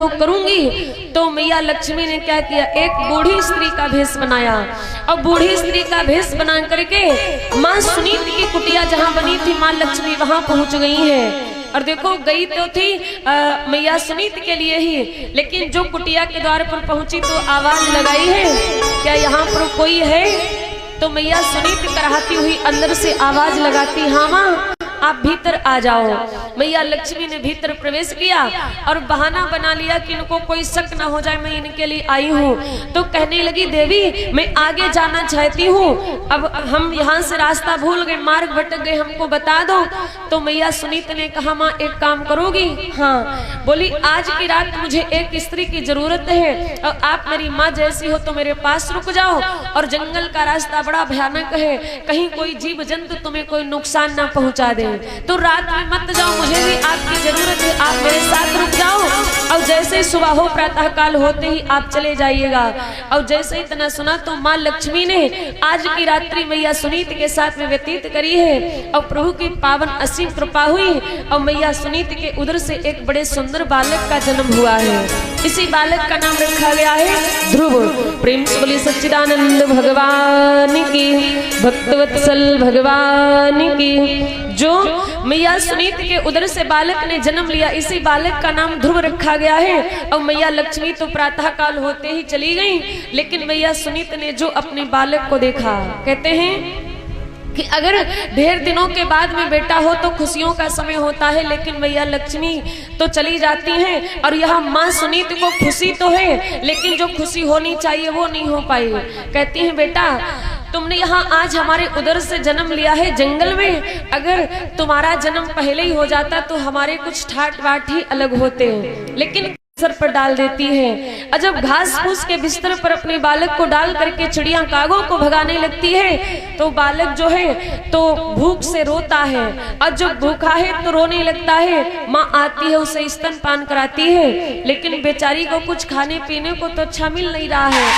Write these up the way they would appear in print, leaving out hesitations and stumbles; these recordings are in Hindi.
करूंगी। तो मैया लक्ष्मी ने क्या किया, एक बूढ़ी स्त्री का भेष बनाया और बूढ़ी स्त्री का भेष बना करके माँ सुनीत की कुटिया जहाँ बनी थी माँ लक्ष्मी वहां पहुंच गई है। और देखो गई तो थी मैया सुनीत के लिए ही, लेकिन जो कुटिया के द्वार पर पहुंची तो आवाज लगाई है, क्या यहाँ पर कोई है? तो मैया सुनीत कराहती हुई अंदर से आवाज लगाती, हाँ माँ आप भीतर आ जाओ। मैया लक्ष्मी ने भीतर प्रवेश किया और बहाना बना लिया कि इनको कोई शक ना हो जाए मैं इनके लिए आई हूँ। तो कहने लगी देवी मैं आगे जाना चाहती हूँ, अब हम यहाँ से रास्ता भूल गए, मार्ग भटक गए, हमको बता दो। तो मैया सुनीत ने कहा माँ एक काम करोगी? हाँ। बोली आज की रात मुझे एक स्त्री की जरूरत है और आप मेरी माँ जैसी हो तो मेरे पास रुक जाओ, और जंगल का रास्ता बड़ा भयानक है, कहीं कोई जीव जंतु तुम्हें कोई नुकसान ना पहुँचा दे, तो रात में मत जाओ, मुझे भी आपकी जरूरत है, आप मेरे साथ रुक जाओ। और जैसे ही सुबह हो प्रातः काल होते ही आप चले जाइएगा। और जैसे ही इतना सुना तो माँ लक्ष्मी ने आज की रात्रि मैया सुनीत के साथ में व्यतीत करी है और प्रभु की पावन असीम कृपा हुई और मैया सुनीत के उदर से एक बड़े सुंदर बालक का जन्म हुआ है। इसी बालक का नाम रखा गया है ध्रुव। प्रेम से बोली सच्चिदानंद भगवान की, भक्तवत्सल भगवान की। जो मैया सुनीत के उदर से बालक ने जन्म लिया इसी बालक का नाम ध्रुव रखा गया है। और मैया लक्ष्मी तो प्रातः काल होते ही चली गई, लेकिन मैया सुनीत ने जो अपने बालक को देखा, कहते हैं कि अगर ढेर दिनों के बाद में बेटा हो तो खुशियों का समय होता है, लेकिन मैया लक्ष्मी तो चली जाती हैं और यहाँ माँ सुनीत को खुशी तो है लेकिन जो खुशी होनी चाहिए वो नहीं हो पाई। कहती हैं बेटा तुमने यहाँ आज हमारे उदर से जन्म लिया है जंगल में, अगर तुम्हारा जन्म पहले ही हो जाता तो हमारे कुछ ठाट बाट ही अलग होते हैं, लेकिन सर पर डाल देती है। और जब घास फूस के बिस्तर पर अपने बालक को डाल करके चिड़िया कागों को भगाने लगती है तो बालक जो है तो भूख से रोता है, और जब भूखा है तो रोने लगता है। माँ आती है उसे स्तनपान कराती है, लेकिन बेचारी को कुछ खाने पीने को तो अच्छा मिल नहीं रहा है,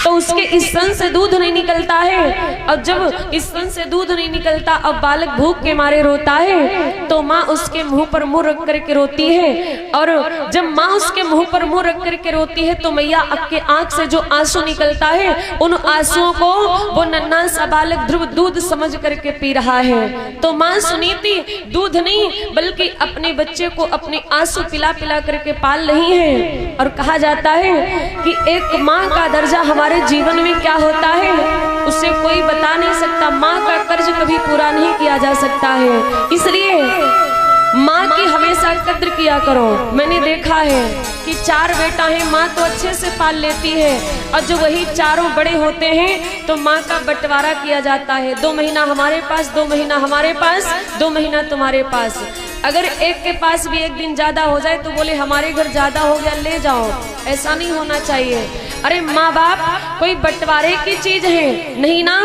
तो उसके स्तन से दूध नहीं निकलता है। और जब स्तन से दूध नहीं निकलता और बालक भूख के मारे रोता है तो माँ उसके मुंह पर मुंह रख करके रोती है। और जब माँ उसके मुंह पर मुंह रख करके रोती है तो मैया के आंख से जो आंसू निकलता है उन आंसुओं को वो नन्हा सा बालक ध्रुव दूध समझ करके पी रहा है। तो माँ सुनीति दूध नहीं बल्कि अपने बच्चे को अपने आंसू पिला पिला करके पाल रही है। और कहा जाता है कि एक माँ का दर्जा हमारे जीवन में क्या होता है उसे कोई बता नहीं सकता। माँ का कर्ज कभी पूरा नहीं किया जा सकता है, इसलिए माँ की हमेशा कद्र किया करो। मैंने देखा है कि 4 बेटा है, माँ तो अच्छे से पाल लेती है, और जो वही चारों बड़े होते हैं तो माँ का बंटवारा किया जाता है, 2 महीना हमारे पास, 2 महीना हमारे पास, 2 महीना तुम्हारे पास। अगर एक के पास भी एक दिन ज्यादा हो जाए तो बोले हमारे घर ज्यादा हो गया ले जाओ, ऐसा नहीं होना चाहिए। अरे माँ बाप कोई बंटवारे की चीज है नहीं ना,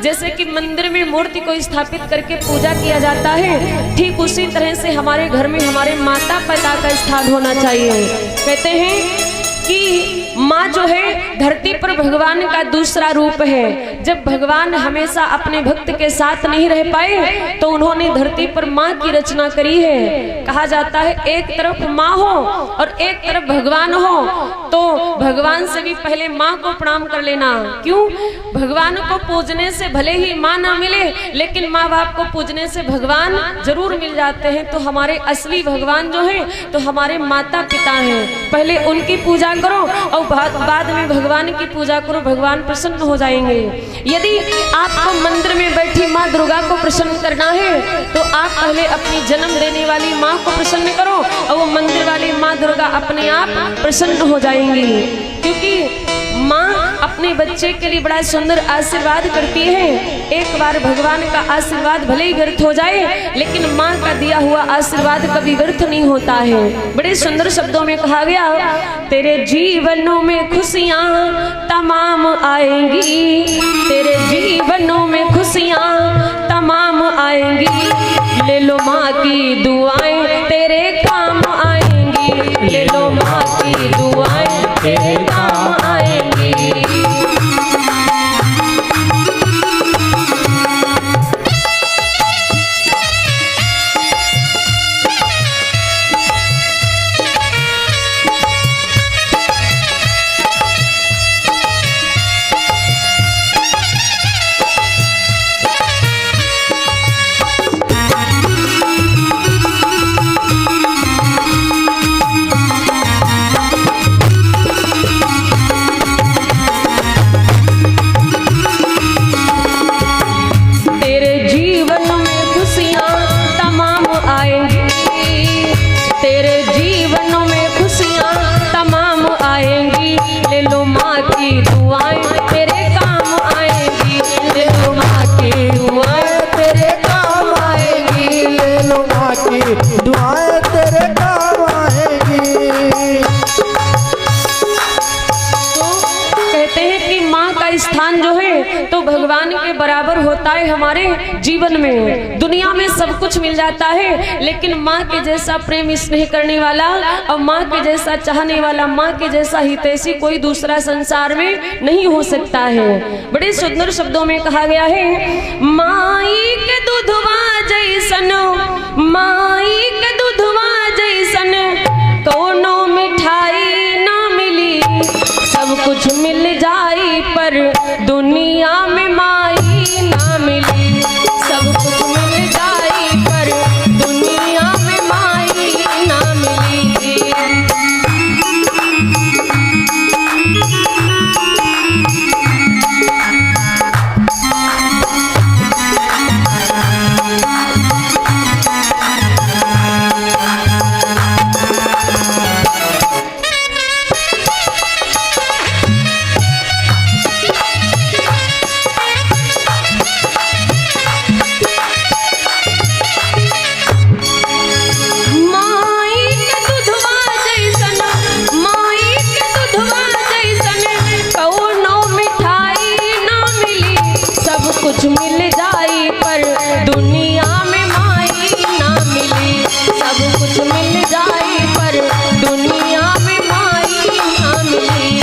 जैसे कि मंदिर में मूर्ति को स्थापित करके पूजा किया जाता है, ठीक उसी तरह से हमारे घर में हमारे माता पिता का स्थान होना चाहिए। कहते हैं कि माँ जो है धरती पर भगवान का दूसरा रूप है। जब भगवान हमेशा अपने भक्त के साथ नहीं रह पाए तो उन्होंने धरती पर माँ की रचना करी है। कहा जाता है एक तरफ माँ हो और एक तरफ भगवान हो, तो भगवान से भी पहले माँ को प्रणाम कर लेना। क्यों? भगवान को पूजने से भले ही माँ ना मिले लेकिन माँ बाप को पूजने से भगवान जरूर मिल जाते हैं। तो हमारे असली भगवान जो है तो हमारे माता पिता हैं, पहले उनकी पूजा करो और बाद में भगवान की पूजा करो, भगवान प्रसन्न हो जाएंगे। यदि आपको मंदिर में बैठी माँ दुर्गा को प्रसन्न करना है तो आप पहले अपनी जन्म देने वाली माँ को प्रसन्न करो और वो मंदिर वाली माँ दुर्गा अपने आप प्रसन्न हो जाएंगी। क्योंकि माँ अपने बच्चे के लिए बड़ा सुंदर आशीर्वाद करती है। एक बार भगवान का आशीर्वाद भले ही व्यर्थ हो जाए लेकिन माँ का दिया हुआ आशीर्वाद कभी व्यर्थ नहीं होता है। बड़े सुंदर शब्दों में कहा गया तेरे जीवनों में खुशियाँ तमाम आएंगी, तेरे जीवनों में खुशियाँ तमाम आएंगी, ले लो माँ की दुआएं तेरे काम आएंगी, ले लो माँ की दुआएं तेरे काम आएंगी। स्थान जो है तो भगवान के बराबर होता है हमारे जीवन में। दुनिया में सब कुछ मिल जाता है, लेकिन माँ के जैसा प्रेम स्नेह करने वाला और माँ के जैसा चाहने वाला, माँ के जैसा हितैषी कोई दूसरा संसार में नहीं हो सकता है। बड़े सुंदर शब्दों में कहा गया है, माई के दूधवा जैसन, माई के दूधवा जैसन कोनो मिठाई ना मिली, सब कुछ मिल जाई पर दुनिया में माई ना मिली, सब कुछ मिल जाई पर दुनिया में माई ना मिली। कुछ मिल जाई पर दुनिया में माई ना मिली, सब कुछ मिल जाई पर दुनिया में माई ना मिली।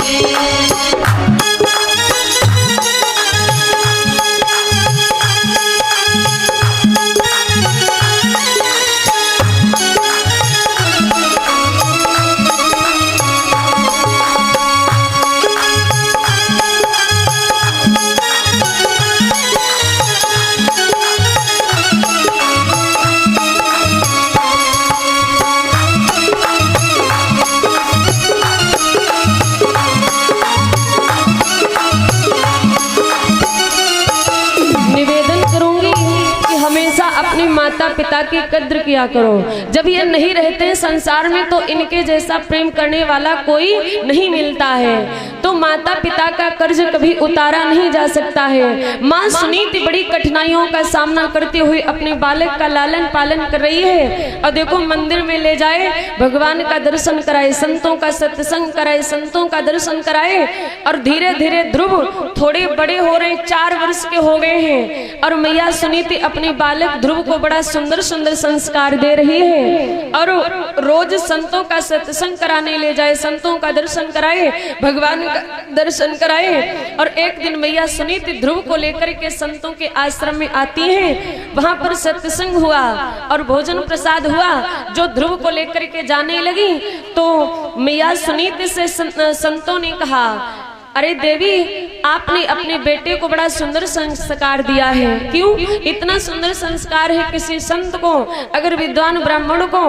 अपने माता पिता की कद्र किया करो। जब ये नहीं रहते हैं संसार में तो इनके जैसा प्रेम करने वाला कोई नहीं मिलता है। तो माता पिता का कर्ज कभी उतारा नहीं जा सकता है। माँ सुनीति बड़ी कठिनाइयों का सामना करते हुए अपने बालक का लालन पालन कर रही है। और देखो मंदिर में ले जाए, भगवान का दर्शन कराए, संतों का सत्संग कराए, संतों का दर्शन कराए। और धीरे धीरे ध्रुव थोड़े बड़े हो रहे, 4 वर्ष के हो गए हैं। और मैया सुनीति अपने बालक ध्रुव को बड़ा सुंदर सुंदर संस्कार दे रही है। और रोज संतों का सत्संग कराने ले जाए, संतों का दर्शन कराए, भगवान का दर्शन कराए। और एक दिन मैया सुनीति ध्रुव को लेकर के संतों के आश्रम में आती हैं। वहां पर सत्संग हुआ और भोजन प्रसाद हुआ। जो ध्रुव को लेकर के जाने लगी तो मैया सुनीति से संतों ने कहा, अरे देवी, आपने अपने बेटे को बड़ा सुंदर संस्कार दिया है। क्यों? इतना सुंदर संस्कार है किसी संत को अगर विद्वान ब्राह्मण को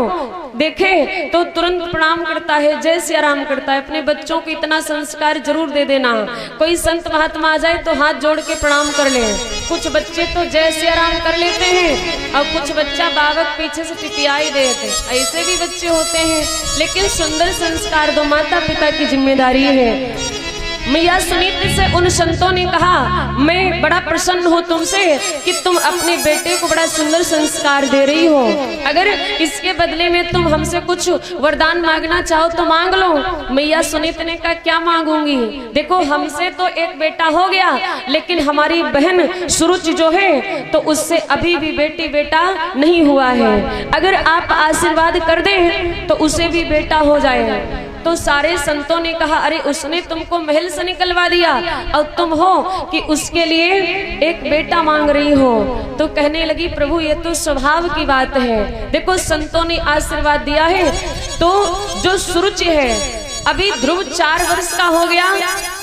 देखे तो तुरंत प्रणाम करता है, जय श्री राम करता है। अपने बच्चों को इतना संस्कार जरूर दे देना। कोई संत महात्मा आ जाए तो हाथ जोड़ के प्रणाम कर ले। कुछ बच्चे तो जय श्री राम कर लेते हैं और कुछ बच्चा बावक पीछे से टिपियाई देते, ऐसे भी बच्चे होते हैं। लेकिन सुंदर संस्कार दो, माता पिता की जिम्मेदारी है। मैया सुनीति से उन संतों ने कहा, मैं बड़ा प्रसन्न हूँ तुमसे कि तुम अपने बेटे को बड़ा सुंदर संस्कार दे रही हो। अगर इसके बदले में तुम हमसे कुछ वरदान मांगना चाहो तो मांग लो। मैया सुनीति ने कहा, क्या मांगूंगी? देखो, हमसे तो एक बेटा हो गया, लेकिन हमारी बहन सुरुचि जो है तो उससे अभी भी बेटा नहीं हुआ है। अगर आप आशीर्वाद कर दें तो उसे भी बेटा हो जाए। तो सारे संतों ने कहा, अरे उसने तुमको महल से निकलवा दिया और तुम हो कि उसके लिए एक बेटा मांग रही हो। तो कहने लगी, प्रभु ये तो स्वभाव की बात है। देखो, संतों ने आशीर्वाद दिया है। तो जो सुरुचि है, अभी ध्रुव 4 वर्ष का हो गया।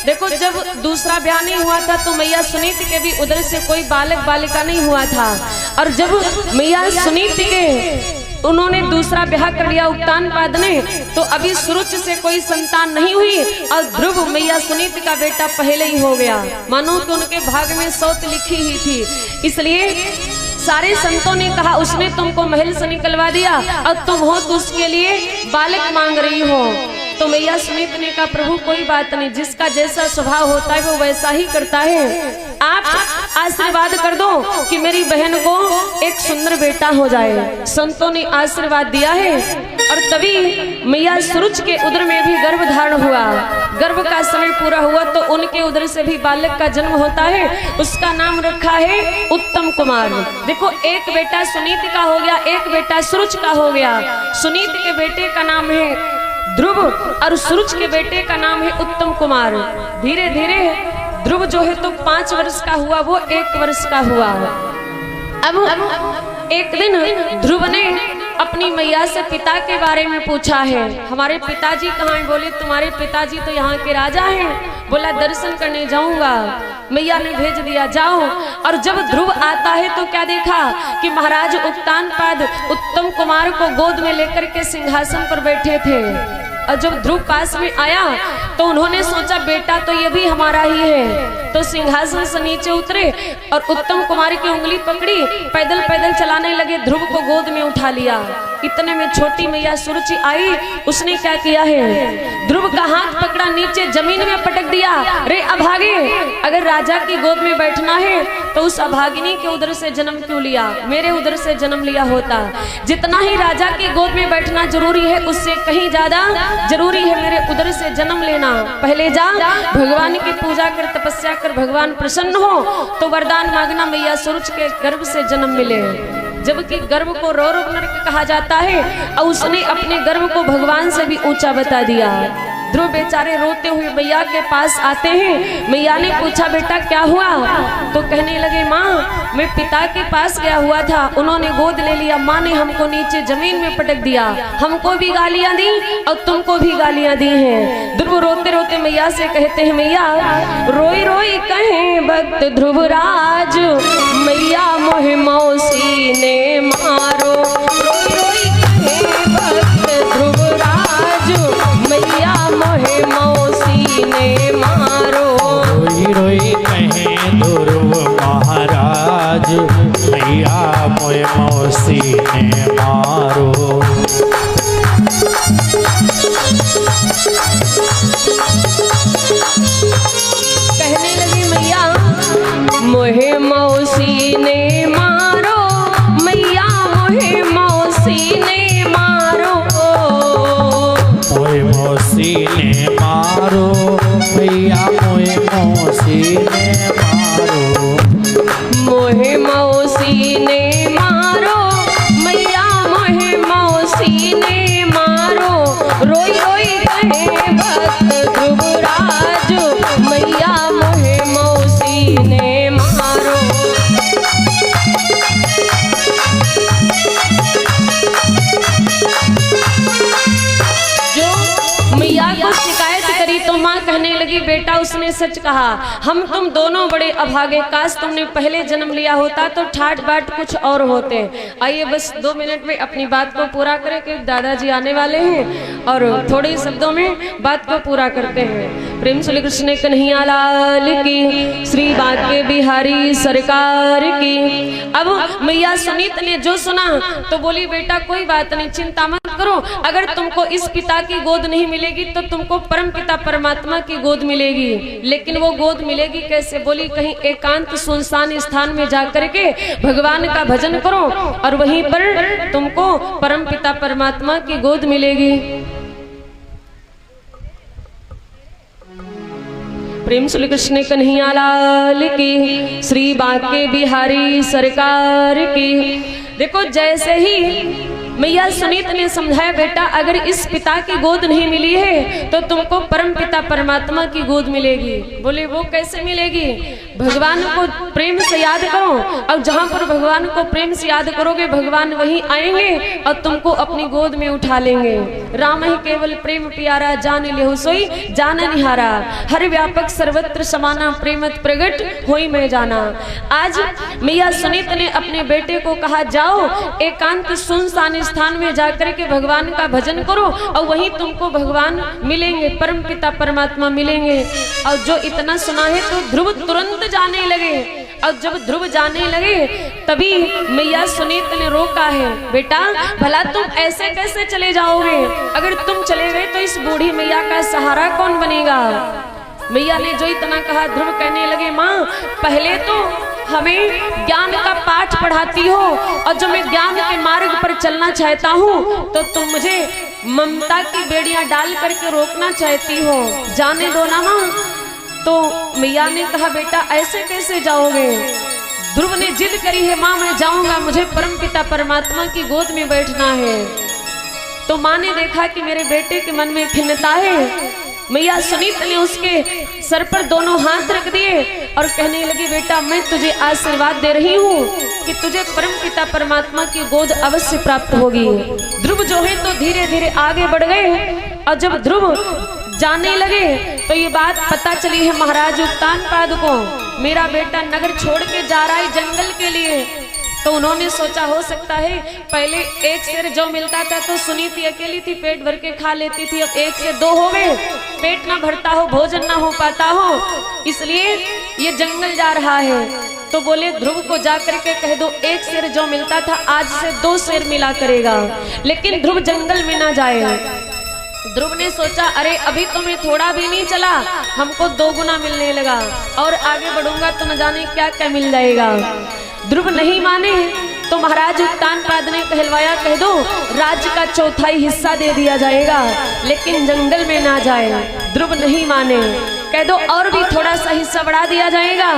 देखो, जब दूसरा ब्याह नहीं हुआ था तो मैया सुनीति के भी उधर से कोई बालक बालिका नहीं हुआ था। और जब मैया सुनीति के उन्होंने दूसरा ब्याह कर लिया उक्तानपाद ने, तो अभी सुरुचि से कोई संतान नहीं हुई और ध्रुव मैया सुनीति का बेटा पहले ही हो गया। मानो कि उनके भाग में सौत लिखी ही थी। इसलिए सारे संतों ने कहा, उसने तुमको महल से निकलवा दिया और तुम हो तो उसके लिए बालक मांग रही हो। तो मैया सुनीति ने कहा, प्रभु कोई बात नहीं, जिसका जैसा स्वभाव होता है वो वैसा ही करता है। आप आशीर्वाद कर दो कि मेरी बहन को एक सुंदर बेटा हो जाए। संतों ने आशीर्वाद दिया है और तभी मैया सुरुच के उदर में भी गर्भ धारण हुआ। गर्भ का समय पूरा हुआ तो उनके उधर से भी बालक का जन्म होता है। उसका नाम रखा है उत्तम कुमार। देखो, एक बेटा सुनीति का हो गया, एक बेटा सुरुच का हो गया। सुनीति के बेटे का नाम है ध्रुव और सुरुच के बेटे का नाम है उत्तम कुमार। धीरे धीरे ध्रुव जो है तो 5 वर्ष का हुआ, वो 1 वर्ष का हुआ। अब एक दिन ध्रुव ने अपनी मैया से पिता के बारे में पूछा है, हमारे पिताजी कहाँ हैं? बोले तुम्हारे पिताजी तो यहाँ के राजा हैं। बोला दर्शन करने जाऊंगा। मैया ने भेज दिया, जाओ। और जब ध्रुव आता है तो क्या देखा कि महाराज उत्तानपाद उत्तम कुमार को गोद में लेकर के सिंहासन पर बैठे थे। और जब ध्रुव पास में आया तो उन्होंने सोचा बेटा तो ये भी हमारा ही है। तो सिंहासन से नीचे उतरे और उत्तम कुमार की उंगली पकड़ी, पैदल पैदल चलाने लगे, ध्रुव को गोद में उठा लिया। इतने में छोटी मैया सुरुचि आई, उसने क्या किया है, ध्रुव का हाथ पकड़ा, नीचे जमीन में पटक दिया। रे अभागे, अगर राजा की गोद में बैठना है तो उस अभागिनी के उधर से जन्म क्यों लिया, मेरे उधर से जन्म लिया होता। जितना ही राजा की गोद में बैठना जरूरी है, उससे कहीं ज्यादा जरूरी है मेरे उधर से जन्म लेना। पहले जा भगवान की पूजा कर, तपस्या कर, भगवान प्रसन्न हो तो वरदान मांगना मैया सुरुच के गर्भ से जन्म मिले। जबकि गर्भ को रौरव नरक कहा जाता है और उसने अपने गर्भ को भगवान से भी ऊंचा बता दिया। ध्रुव बेचारे रोते हुए मैया के पास आते हैं। मैया ने पूछा बेटा क्या हुआ? तो कहने लगे माँ मैं पिता के पास गया हुआ था, उन्होंने गोद ले लिया, माँ ने हमको नीचे जमीन में पटक दिया, हमको भी गालियां दी और तुमको भी गालियां दी हैं। ध्रुव रोते रोते मैया से कहते हैं मैया रोई रोई कहे भक्त ध्रुवराज, मैया मोह मौसी ने मारो। रोई रोई कहे भक्त ध्रुवराज, मैया मोहे मौसी ने मारो। रोई रोई कहे ध्रुव महाराज, मैया मोहे मौसी ने मारो। कहने लगी मैया मोहे मौसी ने मारो, मैया मोहे मौसी ने मारो। मोहे मौसी ने मारो, मैया मोहे मौसी ने मारो। मोहे मौसी ने मारो, मैया मोहे मौसी ने मारो। रोई रोई कहे भक्त ध्रुवराज, मैया मोहे मौसी ने मारो। जो मैया को शिकायत करी तो माँ कहने लगी बेटा उसने सच कहा, हम तुम दोनों बड़े अभागे, काश तुमने पहले जन्म लिया होता तो ठाट बाट कुछ और होते। आइए बस 2 मिनट में अपनी बात को पूरा करें कि दादाजी आने वाले हैं और थोड़े शब्दों में बात को पूरा करते हैं। प्रेम श्री कृष्ण कन्हैया लाल की, श्री बांके बिहारी सरकार की। अब मैया सुनीत ने जो सुना तो बोली बेटा कोई बात नहीं, चिंता मत करो, अगर तुमको इस पिता की गोद नहीं मिलेगी तो तुमको परम पिता परमात्मा की गोद मिलेगी। लेकिन वो गोद मिलेगी कैसे? बोली कहीं एकांत सुनसान स्थान में जाकर के भगवान का भजन करो और वहीं पर तुमको परम पिता परमात्मा की गोद मिलेगी। प्रेम श्री कृष्ण कन्हैया लाल की, श्री बांके बिहारी सरकार की। देखो जैसे ही मैया सुनीत ने समझाया बेटा अगर इस पिता की गोद नहीं मिली है तो तुमको परम पिता परमात्मा की गोद मिलेगी। बोले वो कैसे मिलेगी? भगवान को प्रेम से याद करो और जहाँ पर भगवान को प्रेम से याद करोगे भगवान वहीं आएंगे और तुमको अपनी गोद में उठा लेंगे। राम ही केवल प्रेम प्यारा, जान लेहु सोई जान निहारा, हर व्यापक सर्वत्र समाना, प्रेमत प्रगट होई मैं जाना। आज मैया सुनीत ने अपने बेटे को कहा जाओ एकांत सुनसान स्थान में जाकर के भगवान का भजन करो और वहीं तुमको भगवान मिलेंगे, परम पिता परमात्मा मिलेंगे। और जो इतना सुना है तो ध्रुव तुरंत जाने लगे। और जब ध्रुव जाने लगे तभी मैया सुनीत ने रोका है, बेटा भला तुम ऐसे कैसे चले जाओगे? अगर तुम चले गए तो इस बूढ़ी मैया का सहारा कौन बनेगा? मैया ने जो इतना कहा ध्रुव कहने लगे माँ पहले तो हमें ज्ञान का पाठ पढ़ाती हो और जो मैं ज्ञान के मार्ग पर चलना चाहता हूँ तो तुम मुझे ममता की बेड़ियां डाल करके रोकना चाहती हो, जाने दो ना माँ। तो मैया ने कहा बेटा ऐसे कैसे जाओगे? ध्रुव ने जिद करी है माँ मैं जाऊंगा, मुझे परमपिता परमात्मा की गोद में बैठना है। तो माँ ने देखा कि मेरे बेटे के मन में खिन्नता है। मैया सुनीत ने उसके सर पर दोनों हाथ रख दिए और कहने लगी बेटा मैं तुझे आशीर्वाद दे रही हूँ कि तुझे परमपिता परमात्मा की गोद अवश्य प्राप्त होगी। ध्रुव जो है तो धीरे धीरे आगे बढ़ गए और जब ध्रुव जाने लगे तो ये बात पता चली है महाराज उत्तानपाद को, मेरा बेटा नगर छोड़ के जा रहा है जंगल के लिए। तो उन्होंने सोचा हो सकता है पहले एक सेर जो मिलता था तो सुनीति अकेली थी पेट भर के खा लेती थी, अब एक से दो हो गए, पेट ना भरता हो, भोजन ना हो पाता हो, इसलिए ये जंगल जा रहा है। तो बोले ध्रुव को जा करके कह दो एक सेर जो मिलता था आज से 2 सेर मिला करेगा, लेकिन ध्रुव जंगल में ना जाए। ध्रुव ने सोचा अरे अभी तो मैं थोड़ा भी नहीं चला, हमको 2 गुना मिलने लगा और आगे बढ़ूंगा तो न जाने क्या क्या मिल जाएगा। ध्रुव नहीं माने तो महाराज उत्तानपाद ने कहलवाया कह दो राज्य का 4थाई हिस्सा दे दिया जाएगा, लेकिन जंगल में ना जाए। ध्रुव नहीं माने, कह दो और भी थोड़ा सा हिस्सा बढ़ा दिया जाएगा,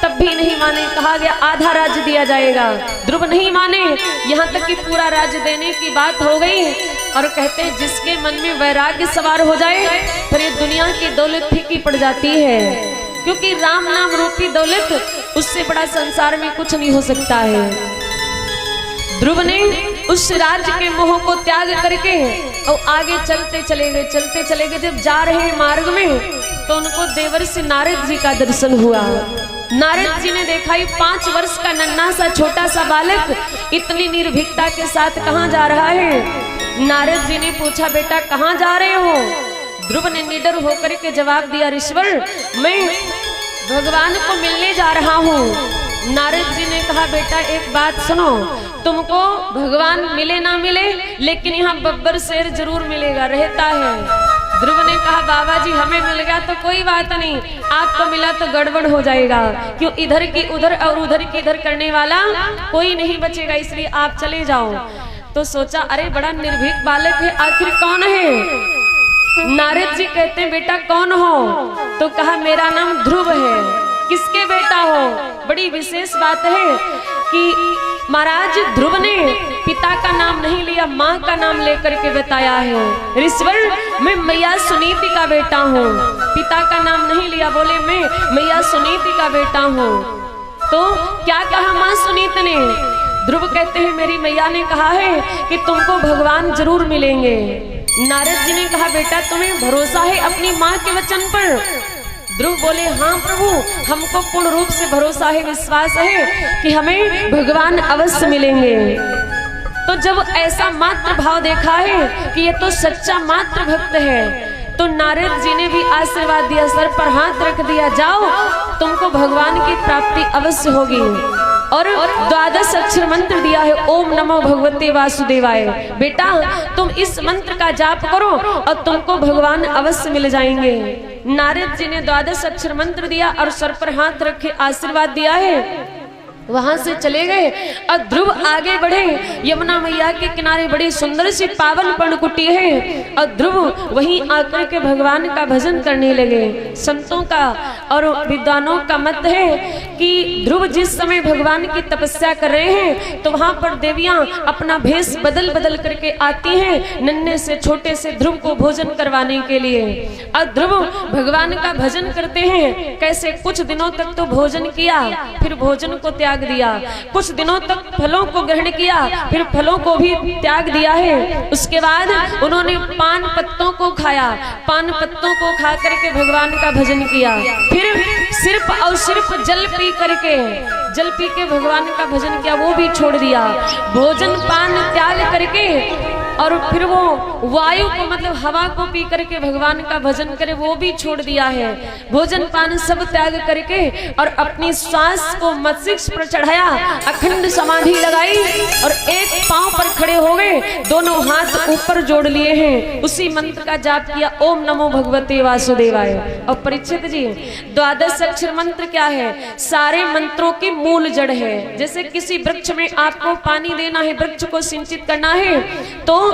तब भी नहीं माने। कहा गया आधा राज्य दिया जाएगा, ध्रुव नहीं माने, यहाँ तक कि पूरा राज्य देने की बात हो गई। और कहते हैं जिसके मन में वैराग्य सवार हो जाए फिर ये दुनिया की दौलत फीकी पड़ जाती है, क्योंकि राम नाम रूपी दौलत उससे बड़ा संसार में कुछ नहीं हो सकता है। ध्रुव ने उस राज्य के मोह को त्याग करके और आगे चलते चले गए। जब जा रहे मार्ग में तो उनको देवर्षि नारद जी का दर्शन हुआ। नारद जी ने देखा 5 वर्ष का नन्हा सा छोटा सा बालक इतनी निर्भीकता के साथ कहाँ जा रहा है। नारद जी ने पूछा बेटा कहाँ जा रहे हो? ध्रुव ने निडर होकर के जवाब दिया ऋषवर मैं भगवान को मिलने जा रहा हूँ। नारद जी ने कहा बेटा एक बात सुनो, तुमको भगवान मिले ना मिले लेकिन यहाँ बब्बर शेर जरूर मिलेगा, रहता है। ध्रुव ने कहा बाबा जी हमें मिल गया तो कोई बात नहीं, आपको मिला तो गड़बड़ हो जाएगा, क्यों इधर की उधर और उधर की इधर करने वाला कोई नहीं बचेगा, इसलिए आप चले जाओ। तो सोचा अरे बड़ा निर्भीक बालक है, आखिर कौन है? नारद जी कहते हैं बेटा कौन हो? तो कहा मेरा नाम ध्रुव है। किसके बेटा हो? बड़ी विशेष बात है कि महाराज ध्रुव ने पिता का नाम नहीं लिया, माँ का नाम लेकर के बताया है। ऋषवर मैं मैया सुनीति का बेटा हूँ, पिता का नाम नहीं लिया, बोले मैं मैया सुनीति का बेटा हूँ। तो क्या कहा माँ सुनीति ने? ध्रुव कहते हैं मेरी मैया ने कहा है कि तुमको भगवान जरूर मिलेंगे। नारद जी ने कहा बेटा तुम्हें भरोसा है अपनी माँ के वचन पर? ध्रुव बोले हाँ प्रभु हमको पूर्ण रूप से भरोसा है, विश्वास है कि हमें भगवान अवश्य मिलेंगे। तो जब ऐसा मात्र भाव देखा है कि ये तो सच्चा मात्र भक्त है, तो नारद जी ने भी आशीर्वाद दिया, सर पर हाथ रख दिया, जाओ तुमको भगवान की प्राप्ति अवश्य होगी। और 12 अक्षर मंत्र दिया है, ओम नमो भगवते वासुदेवाय। बेटा तुम इस मंत्र का जाप करो और तुमको भगवान अवश्य मिल जाएंगे। नारद जी ने 12 अक्षर मंत्र दिया और सर पर हाथ रखे आशीर्वाद दिया है। वहां से चले गए और ध्रुव आगे बढ़े। यमुना मैया के किनारे बड़ी सुंदर सी पावन पर्णकुटी है और ध्रुव वहीं आकर के भगवान का भजन करने लगे। संतों का और विद्वानों का मत है कि ध्रुव जिस समय भगवान की तपस्या कर रहे हैं तो वहां पर देवियां अपना भेष बदल बदल करके आती हैं नन्हे से छोटे से ध्रुव को भोजन करवाने के लिए। और ध्रुव भगवान का भजन करते हैं। कैसे कुछ दिनों तक तो भोजन किया, फिर भोजन को त्याग दिया, कुछ दिनों तक फलों को ग्रहण किया, फिर फलों को भी त्याग दिया है। उसके बाद उन्होंने पान पत्तों को खाया, पान पत्तों को खा करके भगवान का भजन किया। फिर सिर्फ और सिर्फ जल पी के भगवान का भजन किया, वो भी छोड़ दिया। भोजन पान त्याग करके और फिर वो वायु को मतलब हवा को पी करके भगवान का भजन करे, वो भी छोड़ दिया है। भोजन पान सब त्याग करके और अपनी श्वास को मस्तिष्क पर चढ़ाया, अखंड समाधि लगाई और एक पांव पर खड़े हो गए, दोनों हाथ ऊपर जोड़ लिए हैं। उसी मंत्र का जाप किया, ओम नमो भगवते वासुदेवाय। और परीक्षित जी 12 अक्षर मंत्र क्या है? सारे मंत्रों की मूल जड़ है। जैसे किसी वृक्ष में आपको पानी देना है, वृक्ष को सिंचित करना है, तो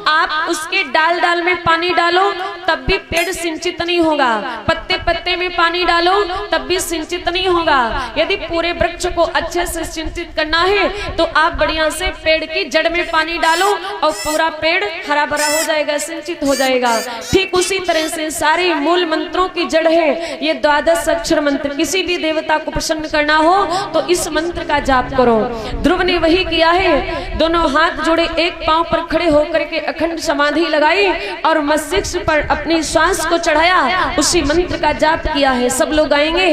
आप उसके डाल डाल में पानी डालो तब भी पेड़ सिंचित नहीं होगा, पत्ते पत्ते में पानी डालो तब भी सिंचित नहीं होगा। यदि पूरे वृक्ष को अच्छे से सिंचित करना है तो आप बढ़िया से पेड़ की जड़ में पानी डालो और पूरा पेड़ हरा भरा हो जाएगा, सिंचित हो जाएगा। ठीक उसी तरह से सारे मूल मंत्रों की जड़ है ये 12 अक्षर मंत्र। किसी भी देवता को प्रसन्न करना हो तो इस मंत्र का जाप करो। ध्रुव ने वही किया है, दोनों हाथ जोड़े एक पांव पर खड़े होकर के अखंड समाधि लगाई और मस्तिष्क पर अपनी श्वास को चढ़ाया, उसी मंत्र का जाप किया है। सब लोग गाएंगे,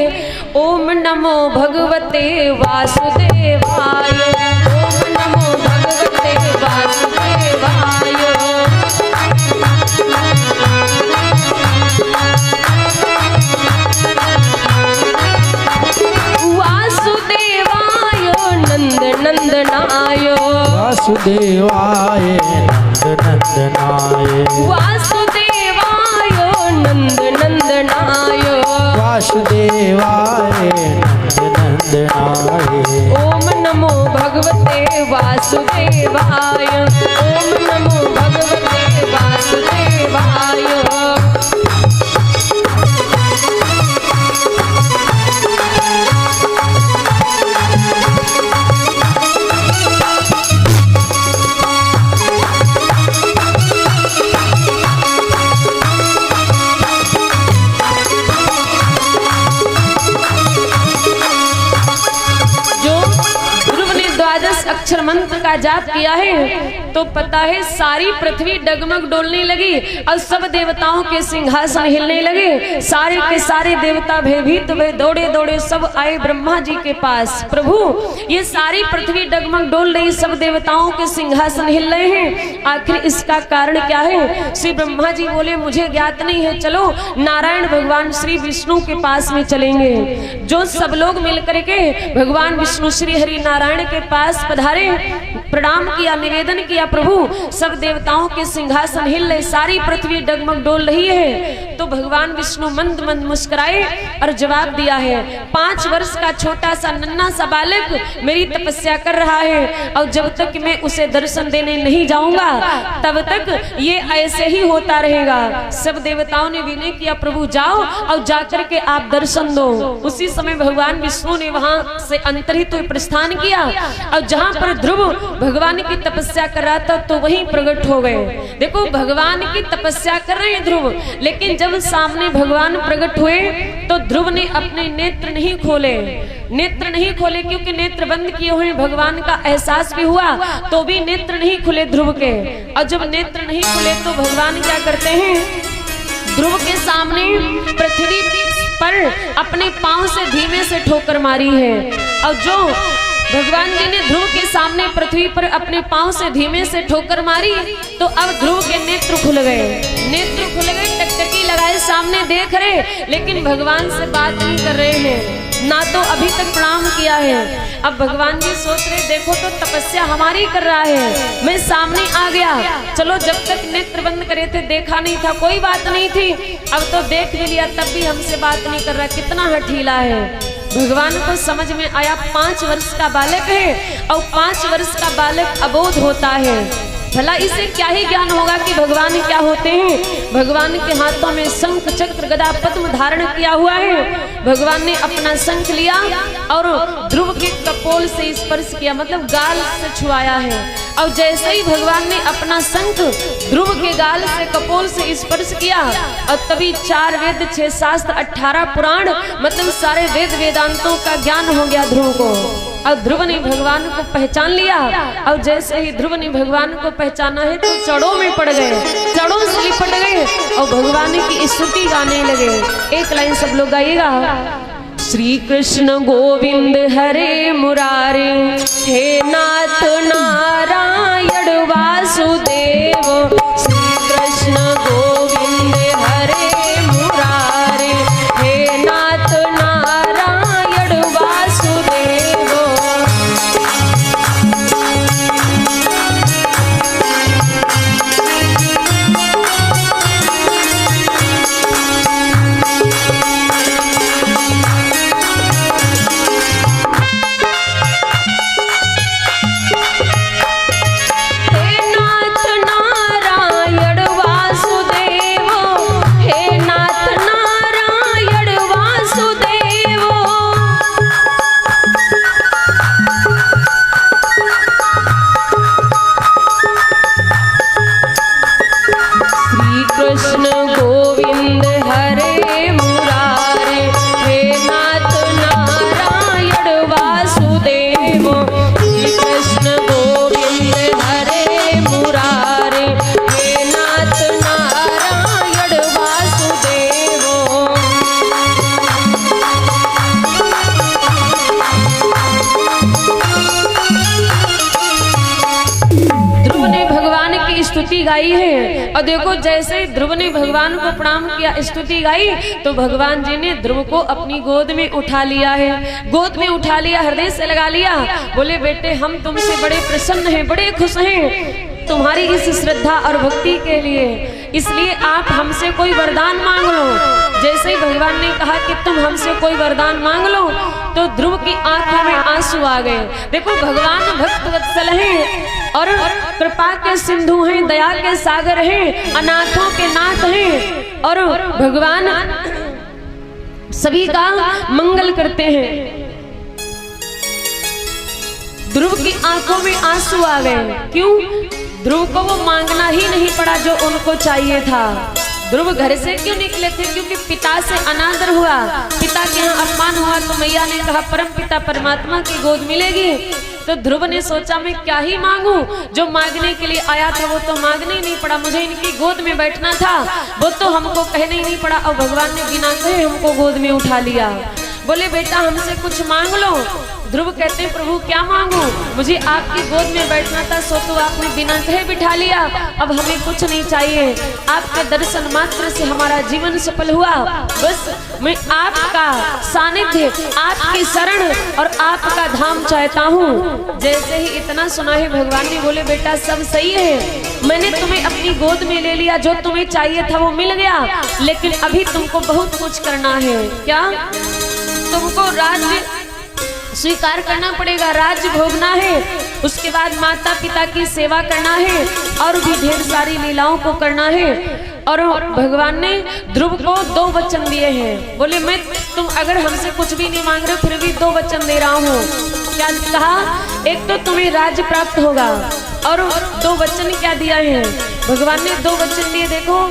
ओम नमो भगवते वासुदेवाय, ओम नमो भगवते वासुदेवाय। वासुदेवाय नंद नंदनाय, वासुदेवाय नंद नंदनाय, वासुदेवाय नंद नंदनाय, वासुदेवाय नंद नंदनाय। ओम नमो भगवते वासुदेवाय, ओम नमो भगवते वासुदेवाय। अक्षर मंत्र का जाप किया है तो पता है सारी पृथ्वी डगमग डोलने लगी और सब देवताओं के सिंहासन हिलने लगे। सारे के सारे देवता भयभीत हुए, दौड़े दौड़े सब आए ब्रह्मा जी के पास। प्रभु ये सारी पृथ्वी डगमग डोल रही, सब देवताओं के सिंहासन हिल रहे हैं, आखिर इसका कारण क्या है? श्री ब्रह्मा जी बोले मुझे ज्ञात नहीं है, चलो नारायण भगवान श्री विष्णु के पास में चलेंगे। जो सब लोग मिलकर के भगवान विष्णु श्री हरि नारायण के पास पधारे, प्रणाम किया, निवेदन किया, प्रभु सब देवताओं के सिंहासन हिल रहे, सारी पृथ्वी डगमग डोल रही है। तो भगवान विष्णु मंद मंद मुस्कुराए और जवाब दिया है, 5 वर्ष का छोटा सा नन्हा सा बालक मेरी तपस्या कर रहा है और जब तक मैं उसे दर्शन देने नहीं जाऊंगा तब तक ये ऐसे ही होता रहेगा। सब देवताओं ने विनय किया, प्रभु जाओ और जाकर के आप दर्शन दो। उसी समय भगवान विष्णु ने वहां से अंतरित हुए प्रस्थान किया और जहां पर ध्रुव भगवान की तपस्या कर रहा था तो वहीं प्रकट हो गए। देखो भगवान की तपस्या कर रहे हैं ध्रुव, लेकिन जब सामने भगवान प्रकट हुए तो ध्रुव ने अपने नेत्र नहीं खोले, नेत्र नहीं खोले क्योंकि नेत्र बंद किए हुए भगवान का एहसास भी हुआ तो भी नेत्र नहीं खुले ध्रुव के। और जब नेत्र नहीं खुले तो भगवान क्या करते हैं, ध्रुव के सामने पृथ्वी पर अपने पांव से धीमे से ठोकर मारी है। और जो भगवान जी ने ध्रुव के सामने पृथ्वी पर अपने पांव से धीमे से ठोकर मारी तो अब ध्रुव के नेत्र खुल गए, नेत्र खुल गए, टकटकी लगाए सामने देख रहे लेकिन भगवान से बात नहीं कर रहे हैं, ना तो अभी तक प्रणाम किया है। अब भगवान जी सोच रहे देखो तो तपस्या हमारी कर रहा है, मैं सामने आ गया, चलो जब तक नेत्र बंद करे थे देखा नहीं था कोई बात नहीं थी, अब तो देख भी लिया तब भी हमसे बात नहीं कर रहा, कितना हठीला है। भगवान को समझ में आया 5 वर्ष का बालक है और 5 वर्ष का बालक अबोध होता है, भला इसे क्या ही ज्ञान होगा कि भगवान क्या होते हैं। भगवान के हाथों में शंख चक्र गदा पद्म धारण किया हुआ है। भगवान ने अपना शंख लिया और ध्रुव के कपोल से स्पर्श किया, मतलब गाल से छुआया है। और जैसे ही भगवान ने अपना शंख ध्रुव के गाल से कपोल से स्पर्श किया और तभी 4 वेद 6 शास्त्र 18 पुराण मतलब सारे वेद वेदांतों का ज्ञान हो गया ध्रुव को। और ध्रुव ने भगवान को पहचान लिया और जैसे ही ध्रुव ने भगवान को पहचाना है तो चढ़ों में पड़ गए, चढ़ों से लिपट गए और भगवान की स्तुति गाने लगे। एक लाइन सब लोग गाइएगा, श्री कृष्ण गोविंद हरे मुरारे, हे नाथ नारायण वासुदेव, श्री कृष्ण गोविंद हरे मुरारे, हे नाथ नारायण वासुदेव। हे नाथ और देखो जैसे ही ध्रुव ने भगवान को प्रणाम किया, स्तुति गाई, तो भगवान जी ने ध्रुव को अपनी गोद में उठा लिया है, गोद में उठा लिया, हृदय से लगा लिया। बोले बेटे हम तुमसे बड़े प्रसन्न हैं, बड़े खुश हैं तुम्हारी इस श्रद्धा और भक्ति के लिए, इसलिए आप हमसे कोई वरदान मांग लो। जैसे ही भगवान ने कहा कि तुम हमसे कोई वरदान मांग लो, तो ध्रुव की आंखों में आंसू आ गए। देखो भगवान भक्त वत्सल हैं और कृपा के सिंधु हैं, दया के सागर हैं, अनाथों के नाथ हैं और भगवान सभी का मंगल करते हैं। ध्रुव की आंखों में आंसू आ गए। क्यों? ध्रुव को वो मांगना ही नहीं पड़ा जो उनको चाहिए था। ध्रुव घर से क्यों निकले थे? क्योंकि पिता से अनादर हुआ, पिता के यहाँ अपमान हुआ, तो मैया ने कहा परम पिता परमात्मा की गोद मिलेगी। तो ध्रुव ने सोचा मैं क्या ही मांगू, जो मांगने के लिए आया था वो तो मांगने ही नहीं पड़ा, मुझे इनकी गोद में बैठना था, वो तो हमको कहने ही नहीं पड़ा, और भगवान ने बिना कहे हमको गोद में उठा लिया। बोले बेटा हमसे कुछ मांग लो। ध्रुव कहते हैं प्रभु क्या मांगू, मुझे आपकी गोद में बैठना था, सो तो आपने बिना कहे बिठा लिया, अब हमें कुछ नहीं चाहिए, आपके दर्शन मात्र से हमारा जीवन सफल हुआ, बस मैं आपका सानिध्य, आपकी शरण और आपका धाम चाहता हूँ। जैसे ही इतना सुना है भगवान ने बोले बेटा सब सही है, मैंने तुम्हें अपनी गोद में ले लिया, जो तुम्हें चाहिए था वो मिल गया, लेकिन अभी तुमको बहुत कुछ करना है। क्या? तुमको राज्य स्वीकार करना पड़ेगा, राज्य भोगना है, उसके बाद माता पिता की सेवा करना है और भी ढेर सारी लीलाओं को करना है। और भगवान ने ध्रुव को 2 वचन दिए हैं। बोले मैं तुम अगर हमसे कुछ भी नहीं मांग रहे फिर भी 2 वचन दे रहा हूँ। क्या कहा? एक तो तुम्हें राज्य प्राप्त होगा, और 2 वचन क्या दिया है भगवान ने? 2 वचन दिए, देखो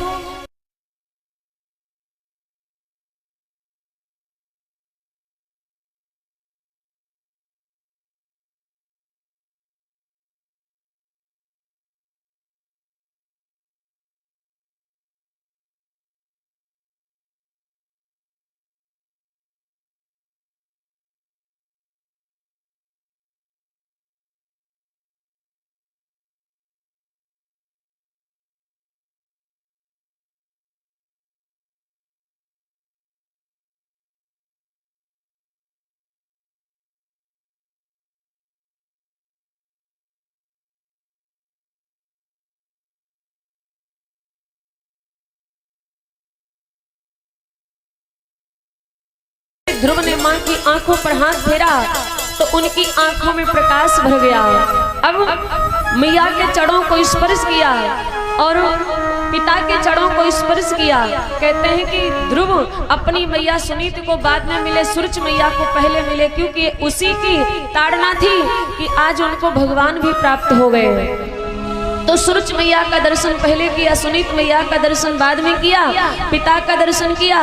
ध्रुव ने मां की आंखों पर हाथ फेरा तो उनकी आंखों में प्रकाश भर गया। अब मैया के चरणों को स्पर्श किया और पिता के चरणों को स्पर्श किया। कहते हैं कि ध्रुव अपनी मैया सुनीति को बाद में मिले, सूरज मैया को पहले मिले, क्योंकि उसी की ताड़ना थी कि आज उनको भगवान भी प्राप्त हो गए। तो सूरज मैया का दर्शन पहले किया, सुनीत मैया का दर्शन बाद में किया, पिता का दर्शन किया।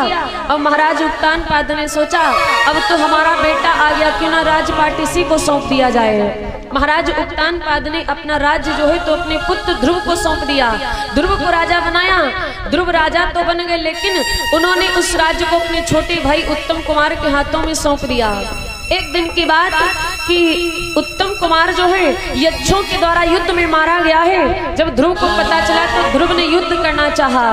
और महाराज उत्तानपाद ने सोचा अब तो हमारा बेटा आ गया, क्यों ना राजपाट इसी को सौंप दिया जाए। महाराज उत्तानपाद ने अपना राज्य जो है तो अपने पुत्र ध्रुव को सौंप दिया, ध्रुव को राजा बनाया। ध्रुव राजा तो बन गए, लेकिन उन्होंने उस राज्य को अपने छोटे भाई उत्तम कुमार के हाथों में सौंप दिया। एक दिन की बात कि उत्तम कुमार जो है यक्षों के द्वारा युद्ध में मारा गया है। जब ध्रुव को पता चला तो ध्रुव ने युद्ध करना चाहा,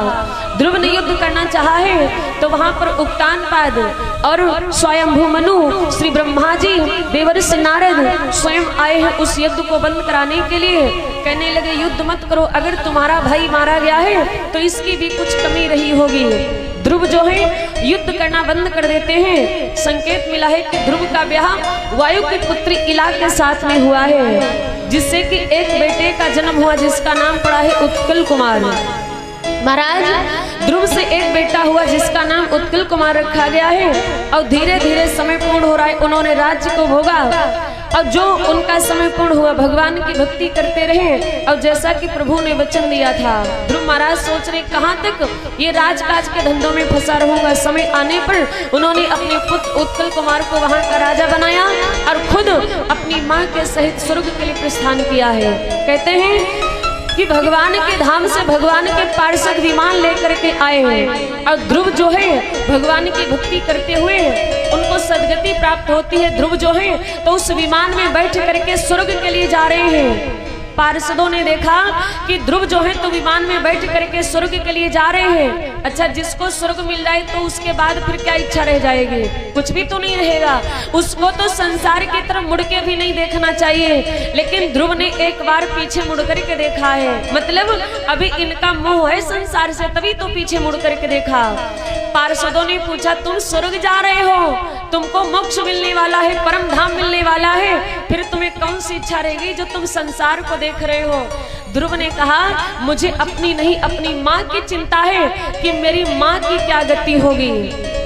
ध्रुव ने युद्ध करना चाहा है। तो वहां पर उत्तानपाद और स्वयंभू मनु, श्री ब्रह्मा जी, देवर्षि नारद स्वयं आए हैं उस युद्ध को बंद कराने के लिए। कहने लगे युद्ध मत करो, अगर तुम्हारा भाई मारा गया है तो इसकी भी कुछ कमी रही होगी। ध्रुव जो है युद्ध करना बंद कर देते हैं। संकेत मिला है कि ध्रुव का ब्याह वायु की पुत्री इला के साथ में हुआ है, जिससे कि एक बेटे का जन्म हुआ जिसका नाम पड़ा है उत्कल कुमार। महाराज ध्रुव से एक बेटा हुआ जिसका नाम उत्कल कुमार रखा गया है। और धीरे धीरे समय पूर्ण हो रहा है, उन्होंने राज्य को भोगा। और जो उनका समय पूर्ण हुआ भगवान की भक्ति करते रहे। और जैसा कि प्रभु ने वचन दिया था, ध्रुव महाराज सोच रहे कहाँ तक ये राजकाज के धंधों में फंसा रहूंगा। समय आने पर उन्होंने अपने पुत्र उत्कल कुमार को वहां का राजा बनाया और खुद अपनी माँ के सहित स्वर्ग के लिए प्रस्थान किया है। कहते हैं कि भगवान के धाम से भगवान के पार्षद विमान लेकर के आए हैं। और ध्रुव जो है भगवान की भक्ति करते हुए उनको सदगति प्राप्त होती है। ध्रुव जो है तो उस विमान में बैठ करके स्वर्ग के लिए जा रहे हैं। पार्षदों ने देखा कि ध्रुव जो है तो विमान में बैठ करके स्वर्ग के लिए जा रहे हैं। अच्छा, जिसको स्वर्ग मिल जाए तो उसके बाद फिर क्या इच्छा रह जाएगी? कुछ भी तो नहीं रहेगा। उसको तो संसार की तरफ मुड़ के भी नहीं देखना चाहिए। लेकिन ध्रुव ने एक बार पीछे मुड़ करके देखा है, मतलब अभी इनका मोह है संसार से, तभी तो पीछे मुड़ करके देखा। पार्षदों ने पूछा, तुम स्वर्ग जा रहे हो, तुमको मोक्ष मिलने वाला है, परम धाम मिलने वाला है, फिर तुम्हें कौन सी इच्छा रहेगी जो तुम संसार को देख रहे हो? ध्रुव ने कहा, मुझे अपनी नहीं अपनी माँ की चिंता है कि मेरी माँ की क्या गति होगी।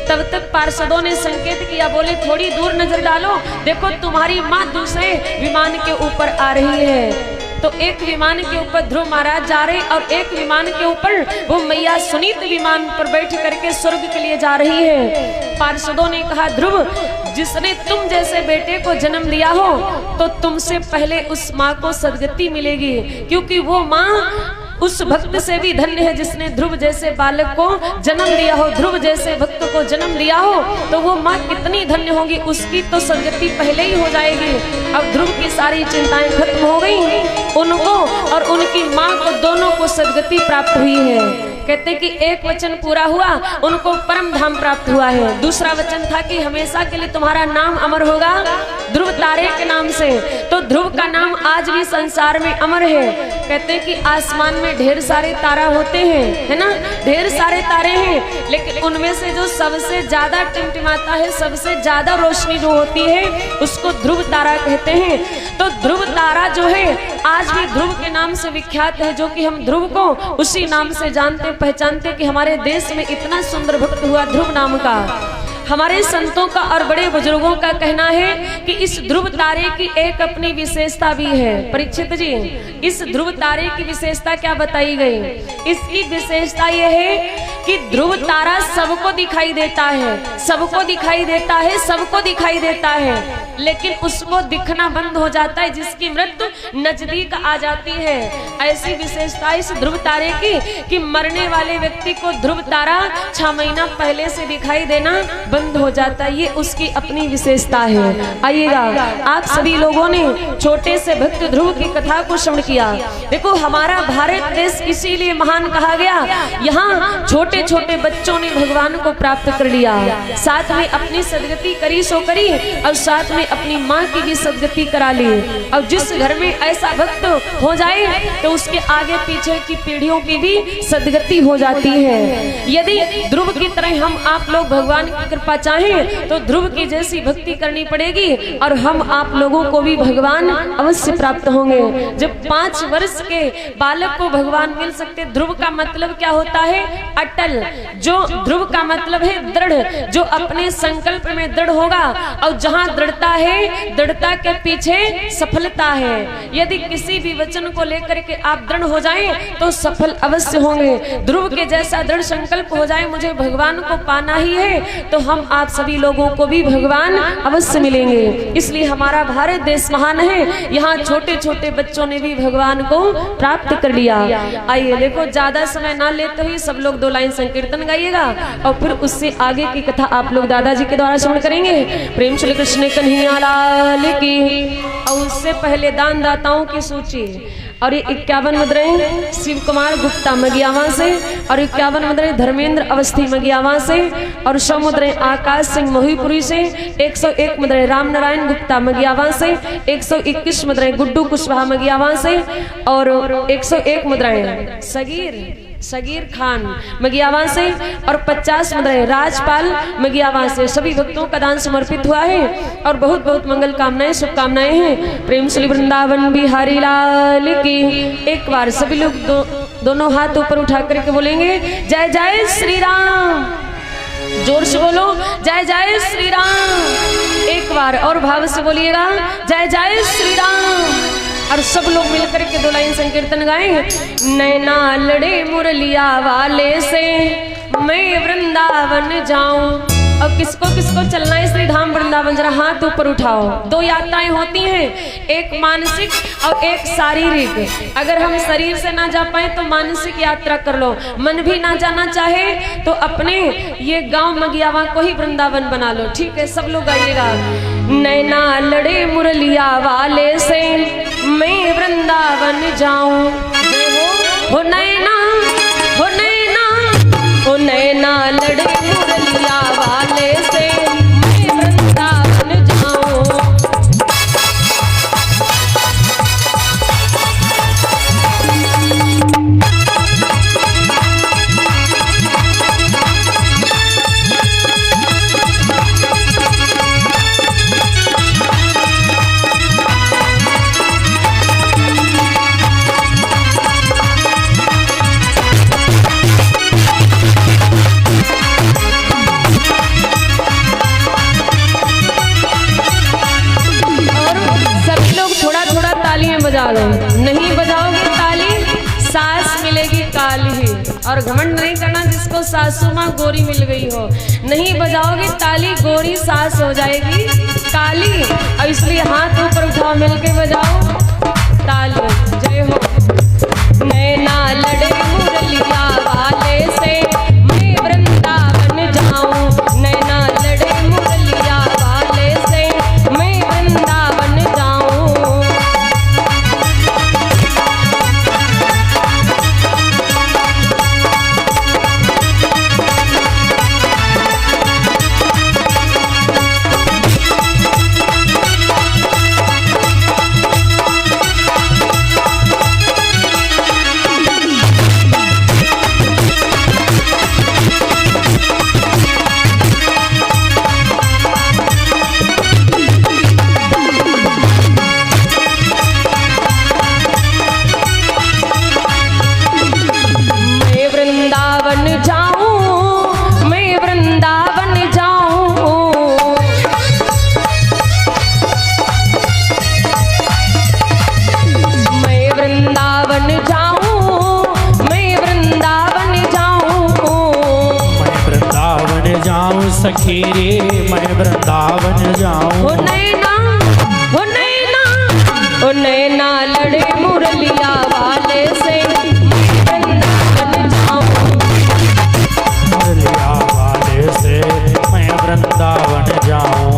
तब तक पार्षदों ने संकेत किया, बोले थोड़ी दूर नजर डालो, देखो तुम्हारी माँ दूसरे विमान के ऊपर आ रही है। तो एक विमान के ऊपर ध्रुव महाराज जा रहे और एक विमान के ऊपर वो मैया सुनीत विमान पर बैठ करके स्वर्ग के लिए जा रही है। पार्षदों ने कहा, ध्रुव, जिसने तुम जैसे बेटे को जन्म दिया हो तो तुमसे पहले उस माँ को सदगति मिलेगी, क्योंकि वो माँ उस भक्त से भी धन्य है जिसने ध्रुव जैसे बालक को जन्म दिया हो। ध्रुव जैसे भक्त को जन्म दिया हो तो वो माँ कितनी धन्य होगी, उसकी तो सदगति पहले ही हो जाएगी। अब ध्रुव की सारी चिंताएं खत्म हो गई, उनको और उनकी माँ को दोनों को सदगति प्राप्त हुई है। कहते कि एक वचन पूरा हुआ, उनको परम धाम प्राप्त हुआ है। दूसरा वचन था कि हमेशा के लिए तुम्हारा नाम अमर होगा ध्रुव तारे के नाम से। तो ध्रुव का नाम आज भी संसार में अमर है। कहते कि आसमान में ढेर सारे तारा होते हैं, है ना, ढेर सारे तारे हैं, लेकिन उनमें से जो सबसे ज्यादा टिमटिमाता है, सबसे ज्यादा रोशनी जो होती है, उसको ध्रुव तारा कहते हैं। तो ध्रुव तारा जो है आज भी ध्रुव के नाम से विख्यात है, जो कि हम ध्रुव को उसी नाम से जानते पहचानते कि हमारे देश में इतना सुंदर भक्त हुआ ध्रुव नाम का। हमारे संतों का और बड़े बुजुर्गों का कहना है कि इस ध्रुव तारे की एक अपनी विशेषता भी है। परीक्षित जी, इस ध्रुव तारे की विशेषता क्या बताई गई? इसकी विशेषता यह है कि ध्रुव तारा सबको दिखाई देता है, सबको दिखाई देता है, सबको दिखाई देता है, लेकिन उसको दिखना बंद हो जाता है जिसकी मृत्यु नजदीक आ जाती है। ऐसी विशेषता इस ध्रुव तारे की कि मरने वाले व्यक्ति को ध्रुव तारा 6 महीना पहले से दिखाई देना बंद हो जाता है। ये उसकी अपनी विशेषता है। आइएगा, आप सभी लोगों ने छोटे से भक्त ध्रुव की कथा को श्रवण किया। देखो, हमारा भारत देश इसीलिए महान कहा गया, यहाँ छोटे छोटे बच्चों ने भगवान को प्राप्त कर लिया, साथ में अपनी सदगति करी सो करी और साथ में अपनी माँ की भी सदगति करा ली। और जिस घर में ऐसा भक्त हो जाए तो उसके आगे पीछे की पीढ़ियों की भी सदगति हो जाती है। यदि ध्रुव की तरह हम आप लोग भगवान की कृपा चाहें तो ध्रुव की जैसी भक्ति करनी पड़ेगी और हम आप लोगों को भी भगवान अवश्य प्राप्त होंगे। जब 5 वर्ष के बालक को भगवान मिल सकते। ध्रुव का मतलब क्या होता है? अटल। जो ध्रुव का मतलब है दृढ़, जो अपने संकल्प में दृढ़ होगा। और जहाँ दृढ़ता है, दृढ़ता के पीछे सफलता है। यदि किसी भी वचन को लेकर के आप दृढ़ हो जाएं तो सफल अवश्य होंगे। ध्रुव के जैसा दृढ़ संकल्प हो जाए, मुझे भगवान को पाना ही है, तो हम आप सभी लोगों को भी भगवान अवश्य मिलेंगे। इसलिए हमारा भारत देश महान है, यहाँ छोटे छोटे बच्चों ने भी भगवान को प्राप्त कर लिया। आइए देखो, ज्यादा समय ना लेते हुए सब लोग 2 लाइन संकीर्तन गाइएगा और फिर उससे आगे की कथा आप लोग दादाजी के द्वारा श्रवण करेंगे। प्रेम श्री कृष्ण कन्हैया लाल की। और उससे पहले दान दाताओं की सूची। और ये 51 मुद्राएं शिव कुमार गुप्ता मगियावा से, और 51 मुद्राएं धर्मेंद्र अवस्थी मगियावा से, और 100 मुद्राएं आकाश सिंह मोहीपुरी से, 101 मुद्राएं राम नारायण गुप्ता मगियावा से, 121 मुद्राएं गुड्डू कुशवाहा मगियावा से, और 101 मुद्राएं सगीर खान मगियावा से, और 50 मुद्राएं राजपाल मगियावा से। सभी भक्तों का दान समर्पित हुआ है और बहुत बहुत मंगल कामनाएं शुभकामनाएं हैं। प्रेम श्री वृंदावन बिहारी लाल की। एक बार सभी लोग दोनों हाथ ऊपर उठा करके बोलेंगे, जय जय श्री राम। जोर से बोलो, जय जय श्री राम। एक बार और भाव से बोलिएगा, जय जय श्री राम। और सब लोग मिलकर के 2 लाइन संकीर्तन गाएं। नैना लड़े मुरलिया वाले से मैं वृंदावन जाऊं। और किसको किसको चलना है श्री धाम वृंदावन? जरा हाथ ऊपर उठाओ। 2 यात्राएं होती हैं, एक मानसिक और एक शारीरिक। अगर हम शरीर से ना जा पाए तो मानसिक यात्रा कर लो। मन भी ना जाना चाहे तो अपने ये गांव मगियावा को ही वृंदावन बना लो। ठीक है, सब लोग गाइएगा। नैना लड़े मुरलिया वाले से मैं वृंदावन जाऊं। हो नैना, हो नैना, हो नैना लड़े मुरलिया वाले से मैं वृंदावन जाऊं। बजा लो, नहीं बजाओगे ताली सास मिलेगी काली। और घमंड नहीं करना जिसको सासू माँ गोरी मिल गई हो, नहीं बजाओगे ताली गोरी सास हो जाएगी काली। और इसलिए हाथ ऊपर उठाओ, मिलके बजाओ ताली। जय हो। नैना लड़े मुरलिया वाले से मैं वृंदावन जाऊं। नैना लड़े मुरलिया वाले से मैं वृंदावन जाऊं। सखी रे मैं वृंदावन जाऊं। हो नैना, हो नैना, हो नैना लड़े मुरलिया वाले से मैं वृंदावन जाऊं। मुरलिया वाले से मैं वृंदावन जाऊं।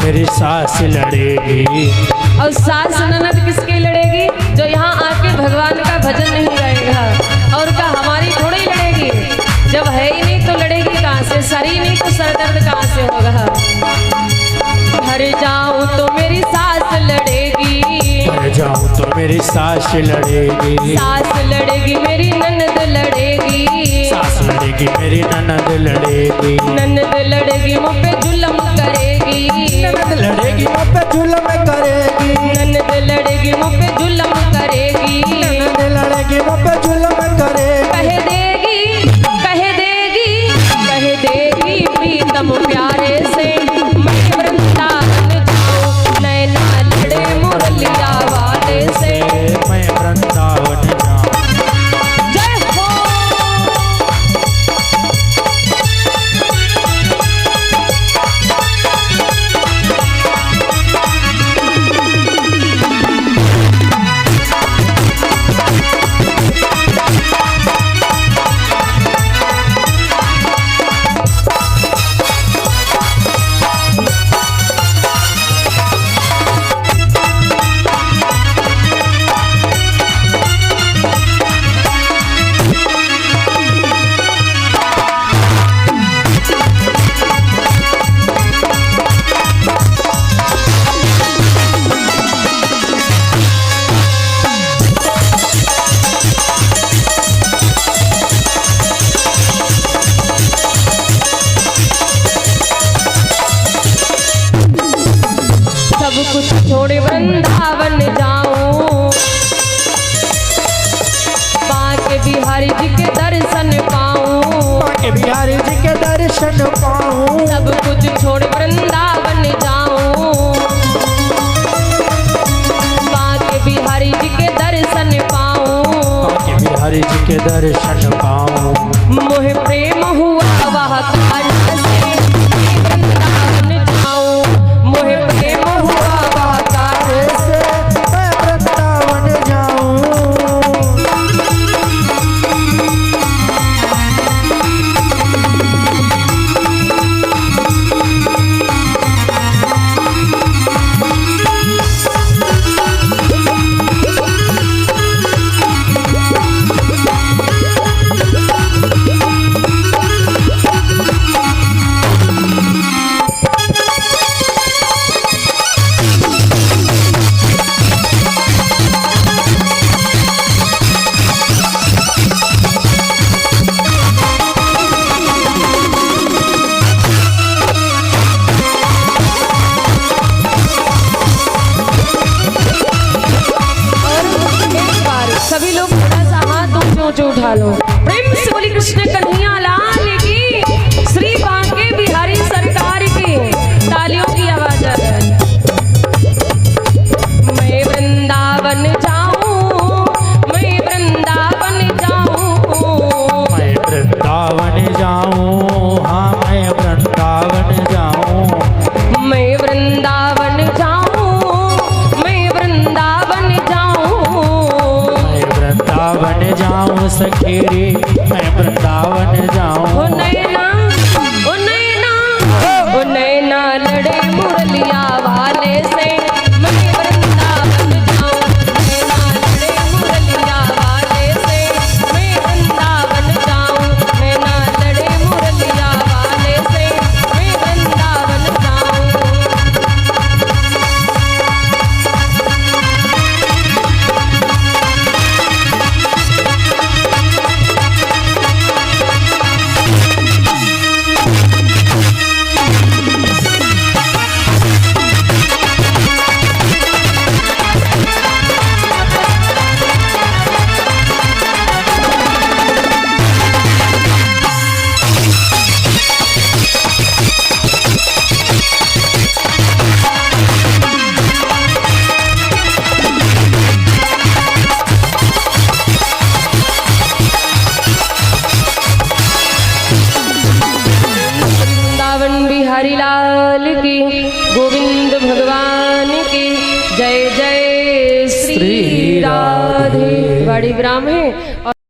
मेरी सास लड़ेगी। और सास ननद किसकी लड़ेगी? जो यहाँ आके भगवान का भजन नहीं गाएगा। और क्या हमारी थोड़ी लड़ेगी? जब है ही नहीं तो लड़ेगी कहाँ से? सर ही नहीं तो सर दर्द कहाँ से होगा? घर जाऊं तो मेरी सास लड़ेगी। घर जाऊं तो मेरी सास लड़ेगी। सास लड़ेगी मेरी ननद लड़ेगी। सास लड़ेगी मेरी ननद लड़ेगी। ननद लड़ेगी मुँह पे जुल्म करेगी। ननद लड़ेगी मुँह पे जुल्म करेगी। ननद लड़ेगी मुँह पे जुल्म करेगी। ननद लड़ेगी मुँह पे जुल्म करेगी। कह देगी, कह देगी, कह देगी प्रीतम प्यारे से मैं वृंदावन जाऊं। नैना लड़े मुरलिया वाले से मैं वृंदावन जाऊं। जय हो। छोड़े वृंदावन जाऊं। बांके बिहारी जी के दर्शन पाऊं। बांके बिहारी जी के दर्शन पाऊं। सब कुछ छोड़ वृंदावन जाऊं। दर्शन पाऊं। मोह प्रेम हुआ वह कारण से वृंदावन जाऊं। मोह प्रेम हुआ वह कारण से मैं वृंदावन जाऊं। सभी लोग थोड़ा सा हाथ ऊंचे उठा लो। प्रेम से बोली कृष्ण कन्हैया लाल की, श्री बांके बिहारी सरकार की। तालियों की आवाज आ रही है। मैं वृंदावन जाऊं, मैं वृंदावन जाऊं, मैं वृंदावन जाऊं। हाँ मैं वृंदावन जाऊं। मैं वृंदावन जाऊं, मैं वृंदावन जाऊं, वृंदावन जाऊं सखी रे, मैं वृंदावन जाऊं। ओ नैना, ओ नैना, ओ नैना लड़े मुरलिया वाले से। मैं वृंदावन जाऊं, नैना लड़े मुरलिया वाले से। मैं वृंदावन जाऊं, नैना लड़े मुरलिया वाले से। मैं वृंदावन जाऊं। हरिलाल की, गोविंद भगवान की जय जय श्री राधे। बड़ी ब्राह्मण है।